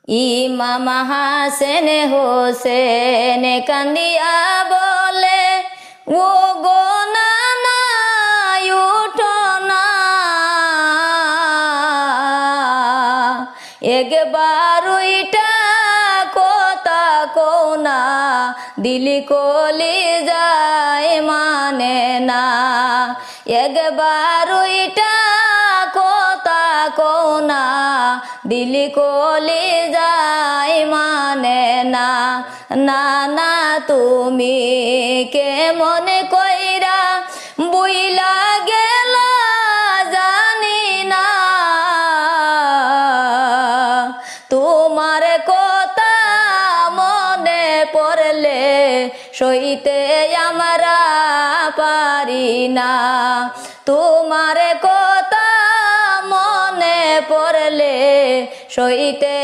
ইমাম হাসেন হোসেন কান্দিয়া বলে, ও গো নানা উঠো না, একবার ওইটা কথা কও না, দিলি কলি যায় মানে না, একবার ওইটা কথা কও না, দিলি কলি যায় মানে না। নানা তুমি কেমন কইরা বুইলা গেলা জানি না, তোমার কথা মনে পড়লে সইতে আমরা পারি না, তোমার কথা মনে পড়লে সইতে